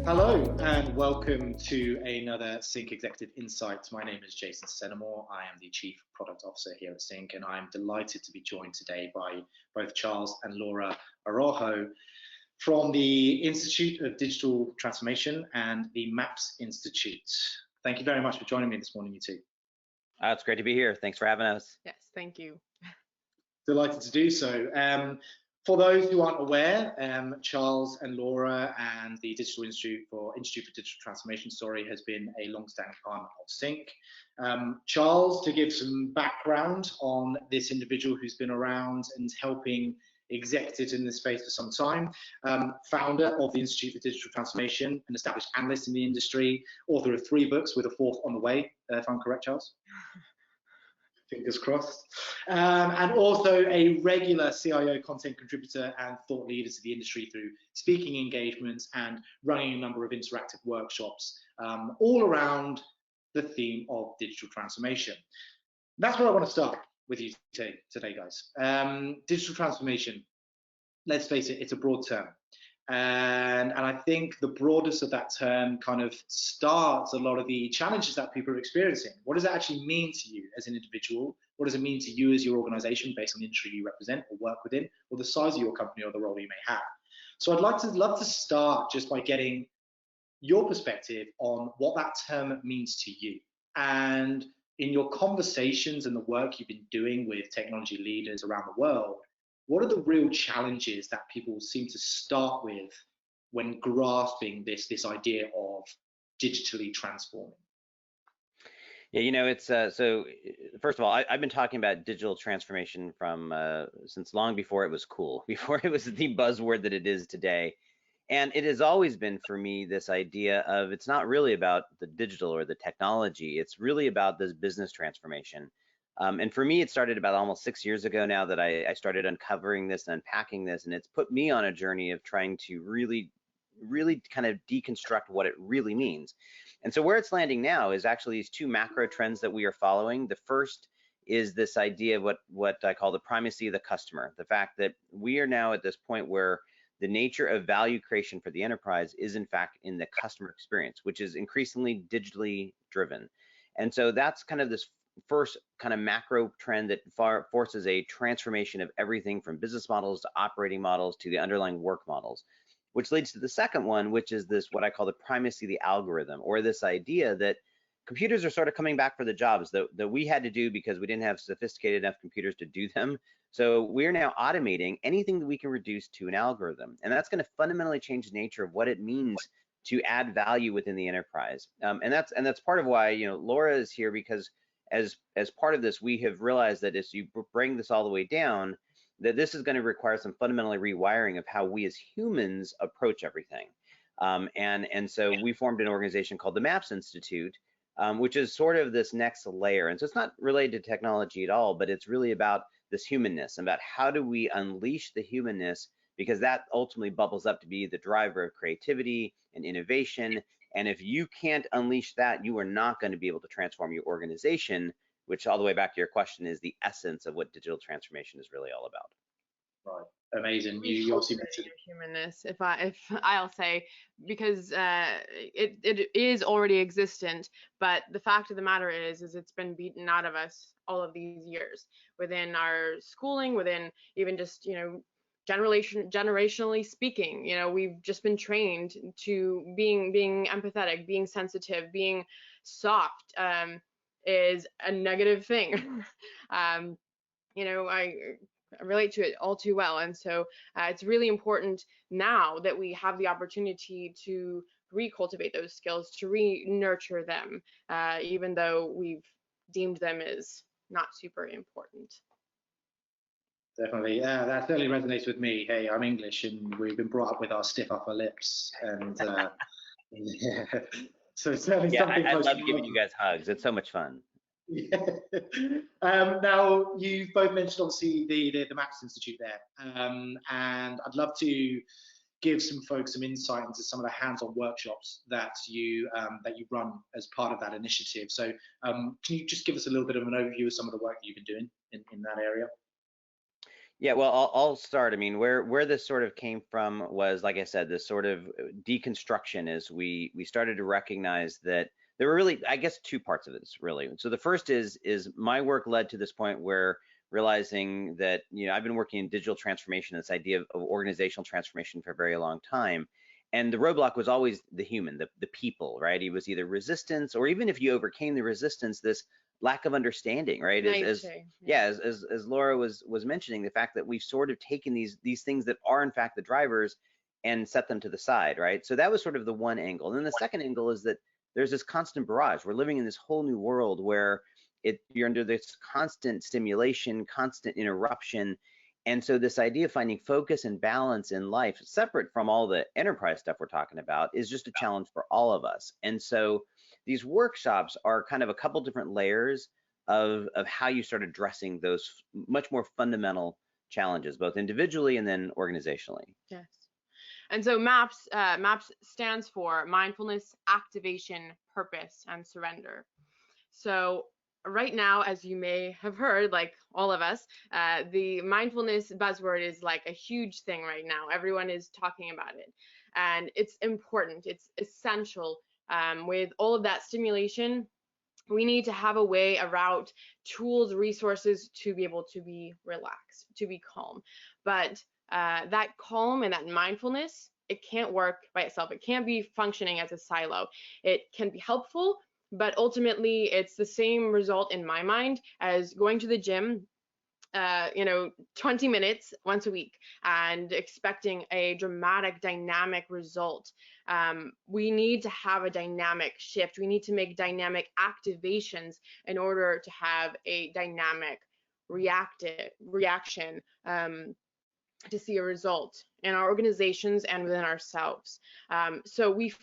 Hello and welcome to another Sync Executive Insights. My name is Jason Senamore. I am the Chief Product Officer here at Sync, and I'm delighted to be joined today by both Charles and Laura Araujo from the Institute of Digital Transformation and the MAPS Institute. Thank you very much for joining me this morning, you two. It's great to be here. Thanks for having us. Yes, thank you. Delighted to do so. For those who aren't aware, Charles and Laura and the Institute for Digital Transformation, has been a long-standing partner of Sync. Charles, to give some background on this individual who's been around and helping executives in this space for some time, founder of the Institute for Digital Transformation, an established analyst in the industry, author of 3 books with a 4th on the way, if I'm correct, Charles? Fingers crossed. And also a regular CIO content contributor and thought leader to the industry through speaking engagements and running a number of interactive workshops, all around the theme of digital transformation. That's where I want to start with you today, guys. Digital transformation, let's face it, it's a broad term. And I think the broadness of that term kind of starts a lot of the challenges that people are experiencing. What does that actually mean to you as an individual? What does it mean to you as your organization based on the industry you represent or work within, or the size of your company or the role you may have? So I'd love to start just by getting your perspective on what that term means to you. And in your conversations and the work you've been doing with technology leaders around the world, what are the real challenges that people seem to start with when grasping this idea of digitally transforming? Yeah, you know, it's so first of all, I've been talking about digital transformation from since long before it was cool, before it was the buzzword that it is today. And it has always been for me this idea of it's not really about the digital or the technology, it's really about this business transformation. And for me, it started about almost 6 years ago now that I started uncovering this and unpacking this, and it's put me on a journey of trying to really kind of deconstruct what it really means. And so where it's landing now is actually these 2 macro trends that we are following. The first is this idea of what I call the primacy of the customer, the fact that we are now at this point where the nature of value creation for the enterprise is in fact in the customer experience, which is increasingly digitally driven. And so that's kind of this first kind of macro trend that forces a transformation of everything from business models to operating models to the underlying work models, which leads to the second one, which is this what I call the primacy of the algorithm, or this idea that computers are sort of coming back for the jobs that we had to do because we didn't have sophisticated enough computers to do them. So we're now automating anything that we can reduce to an algorithm, and that's going to fundamentally change the nature of what it means to add value within the enterprise. And that's part of why, you know, Laura is here, because as part of this, we have realized that as you bring this all the way down, that this is going to require some fundamentally rewiring of how we as humans approach everything. And so we formed an organization called the MAPS Institute, which is sort of this next layer. And so it's not related to technology at all, but it's really about this humanness, about how do we unleash the humanness, because that ultimately bubbles up to be the driver of creativity and innovation. And if you can't unleash that, you are not going to be able to transform your organization, which all the way back to your question is the essence of what digital transformation is really all about. Right, amazing. You obviously mentioned humanness, if I'll say, because it is already existent, but the fact of the matter is it's been beaten out of us all of these years within our schooling, within even just, you know, generationally speaking. You know, we've just been trained to being empathetic, being sensitive, being soft is a negative thing. You know, I relate to it all too well, and so it's really important now that we have the opportunity to recultivate those skills, to re-nurture them, even though we've deemed them as not super important. Definitely, yeah, that certainly resonates with me. Hey, I'm English, and we've been brought up with our stiff upper lips, and yeah. So certainly something. I love giving you guys hugs. It's so much fun. Yeah. Now, you've both mentioned obviously the MAPS Institute there, and I'd love to give some folks some insight into some of the hands-on workshops that you run as part of that initiative. So can you just give us a little bit of an overview of some of the work that you've been doing in that area? Yeah, well, I'll start. I mean, where this sort of came from was, like I said, this sort of deconstruction as we started to recognize that there were really, I guess, two parts of this really. So the first is my work led to this point where realizing that, you know, I've been working in digital transformation, this idea of organizational transformation for a very long time. And the roadblock was always the human, the people, right? It was either resistance, or even if you overcame the resistance, this lack of understanding, right? Yeah. As Laura was mentioning, the fact that we've sort of taken these things that are in fact the drivers and set them to the side, right? So that was sort of the one angle. And then the second angle is that there's this constant barrage. We're living in this whole new world where you're under this constant stimulation, constant interruption. And so this idea of finding focus and balance in life, separate from all the enterprise stuff we're talking about, is just a challenge for all of us. And so these workshops are kind of a couple different layers of how you start addressing those much more fundamental challenges, both individually and then organizationally. Yes. And so MAPS stands for mindfulness, activation, purpose, and surrender. So right now, as you may have heard, like all of us, the mindfulness buzzword is like a huge thing right now. Everyone is talking about it, and it's important. It's essential. With all of that stimulation, we need to have a way, a route, tools, resources to be able to be relaxed, to be calm. But that calm and that mindfulness, it can't work by itself. It can't be functioning as a silo. It can be helpful, but ultimately it's the same result in my mind as going to the gym 20 minutes once a week and expecting a dramatic dynamic result. We need to have a dynamic shift. We need to make dynamic activations in order to have a dynamic reaction to see a result in our organizations and within ourselves. So we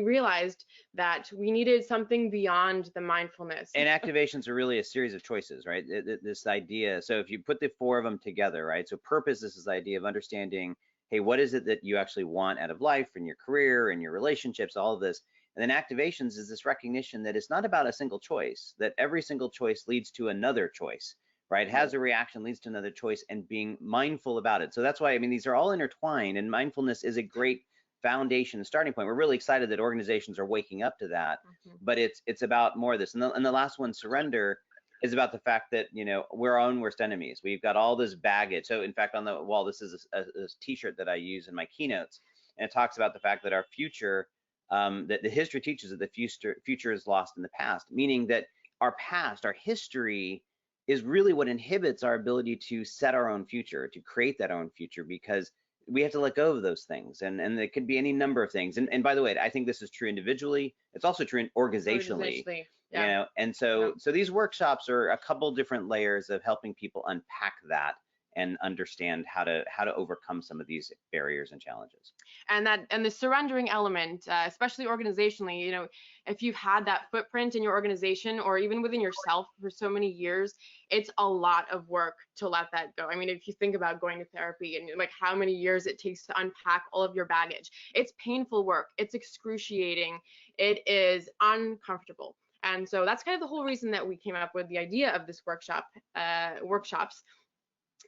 realized that we needed something beyond the mindfulness. And activations are really a series of choices, right? This idea, so if you put the four of them together, right? So purpose is this idea of understanding, hey, what is it that you actually want out of life and your career and your relationships, all of this. And then activations is this recognition that it's not about a single choice, that every single choice leads to another choice, right? Has a reaction, leads to another choice, and being mindful about it. So that's why, I mean, these are all intertwined, and mindfulness is a great foundation, starting point. We're really excited that organizations are waking up to that, but it's about more of this. And the last one, surrender, is about the fact that, you know, we're our own worst enemies. We've got all this baggage. So in fact, on the wall, this is a t-shirt that I use in my keynotes, and it talks about the fact that our future, that the history teaches that the future is lost in the past, meaning that our past, our history, is really what inhibits our ability to set our own future, to create that own future, because we have to let go of those things. And it could be any number of things. And by the way, I think this is true individually. It's also true organizationally. Yeah. You know, and so these workshops are a couple different layers of helping people unpack that and understand how to overcome some of these barriers and challenges. And the surrendering element, especially organizationally, you know, if you've had that footprint in your organization or even within yourself for so many years, it's a lot of work to let that go. I mean, if you think about going to therapy and like how many years it takes to unpack all of your baggage, it's painful work. It's excruciating. It is uncomfortable. And so that's kind of the whole reason that we came up with the idea of this workshops,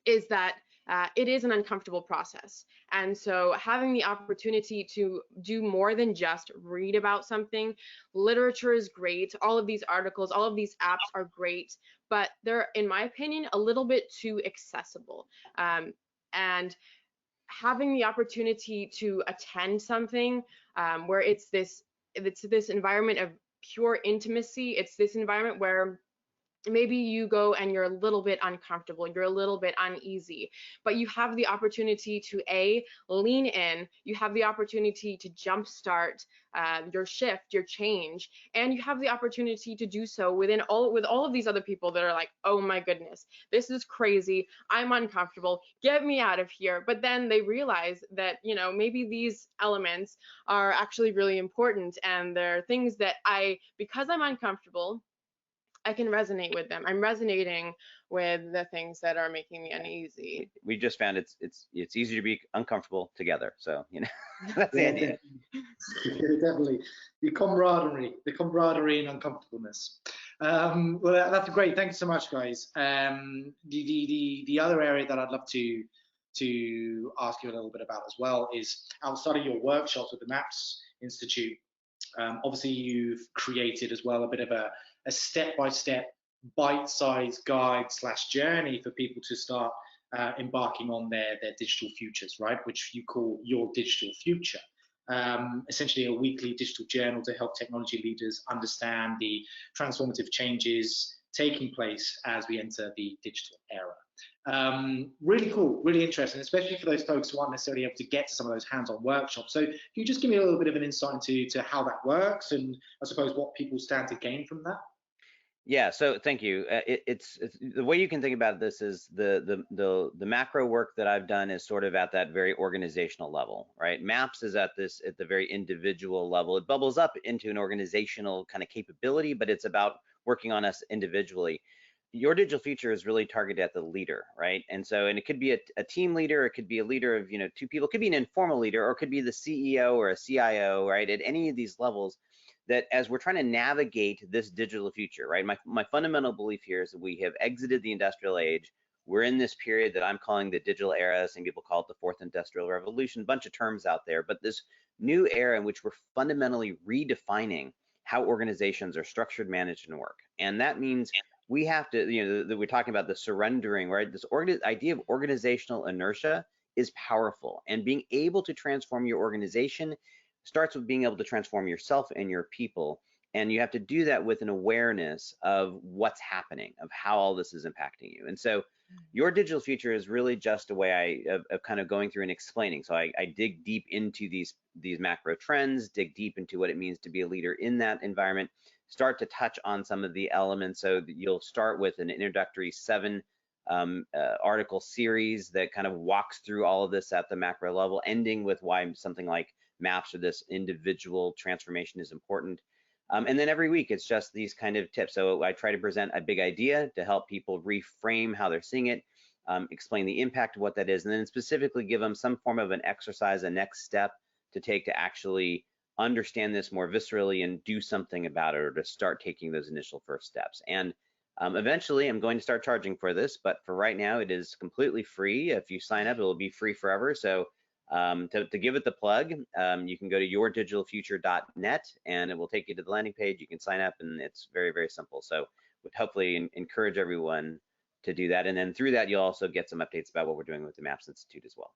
is that it is an uncomfortable process. And so having the opportunity to do more than just read about something, literature is great. All of these articles, all of these apps are great, but they're, in my opinion, a little bit too accessible. And having the opportunity to attend something where it's this environment of pure intimacy, it's this environment where maybe you go and you're a little bit uncomfortable, you're a little bit uneasy, but you have the opportunity to lean in, you have the opportunity to jumpstart your shift, your change, and you have the opportunity to do so with all of these other people that are like, oh my goodness, this is crazy, I'm uncomfortable, get me out of here. But then they realize that, you know, maybe these elements are actually really important, and they're things that because I'm uncomfortable, I can resonate with them. I'm resonating with the things that are making me uneasy. We just found it's easier to be uncomfortable together. So, you know, that's the idea. Definitely. The camaraderie and uncomfortableness. Well, that's great. Thanks so much, guys. The other area that I'd love to ask you a little bit about as well is outside of your workshops with the MAPS Institute. Obviously, you've created as well a bit of a step-by-step, bite-sized guide / journey for people to start embarking on their digital futures, right? Which you call Your Digital Future. Essentially a weekly digital journal to help technology leaders understand the transformative changes taking place as we enter the digital era. Really cool, really interesting, especially for those folks who aren't necessarily able to get to some of those hands-on workshops. So can you just give me a little bit of an insight into how that works and I suppose what people stand to gain from that? Yeah, so thank you. It's the way you can think about this is the macro work that I've done is sort of at that very organizational level, right? MAPS is at the very individual level. It bubbles up into an organizational kind of capability, but it's about working on us individually. Your digital future is really targeted at the leader, right? And it could be a team leader, it could be a leader of 2 people, it could be an informal leader, or it could be the CEO or a CIO, right? At any of these levels, that as we're trying to navigate this digital future, right? My fundamental belief here is that we have exited the industrial age. We're in this period that I'm calling the digital era. Some people call it the fourth industrial revolution, a bunch of terms out there, but this new era in which we're fundamentally redefining how organizations are structured, managed, and work. And that means we have to, we're talking about the surrendering, right? This idea of organizational inertia is powerful, and being able to transform your organization starts with being able to transform yourself and your people. And you have to do that with an awareness of what's happening, of how all this is impacting you. And so your digital future is really just a way of kind of going through and explaining. So I dig deep into these macro trends, dig deep into what it means to be a leader in that environment, start to touch on some of the elements. So that you'll start with an introductory 7 article series that kind of walks through all of this at the macro level, ending with why something like MAPS or this individual transformation is important. And then every week, it's just these kind of tips. So I try to present a big idea to help people reframe how they're seeing it, explain the impact of what that is, and then specifically give them some form of an exercise, a next step to take to actually understand this more viscerally and do something about it, or to start taking those initial first steps. And eventually, I'm going to start charging for this, but for right now, it is completely free. If you sign up, it will be free forever. So to give it the plug, you can go to yourdigitalfuture.net and it will take you to the landing page. You can sign up and it's very, very simple. So would hopefully encourage everyone to do that. And then through that, you'll also get some updates about what we're doing with the MAPS Institute as well.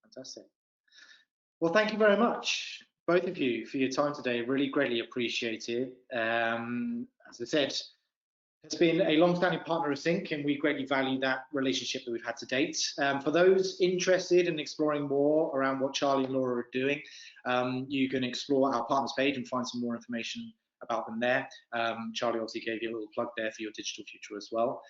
Fantastic. Well, thank you very much, both of you, for your time today. Really greatly appreciated. As I said, it's been a long-standing partner of Sync, and we greatly value that relationship that we've had to date. For those interested in exploring more around what Charlie and Laura are doing, you can explore our partners page and find some more information about them there. Charlie obviously gave you a little plug there for your digital future as well.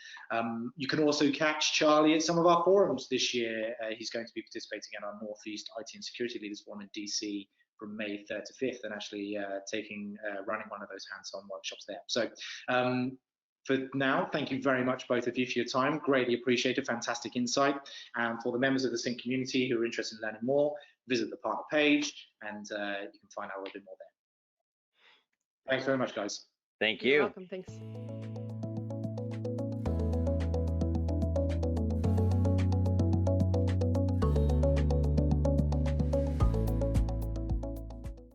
You can also catch Charlie at some of our forums this year. He's going to be participating in our Northeast IT and Security Leaders Forum in DC from May 3rd to 5th, and actually running one of those hands-on workshops there. So for now, thank you very much, both of you, for your time. Greatly appreciated, fantastic insight. And for the members of the Sync community who are interested in learning more, visit the partner page and you can find out a little bit more there. Thanks very much, guys. Thank you. You're welcome. Thanks.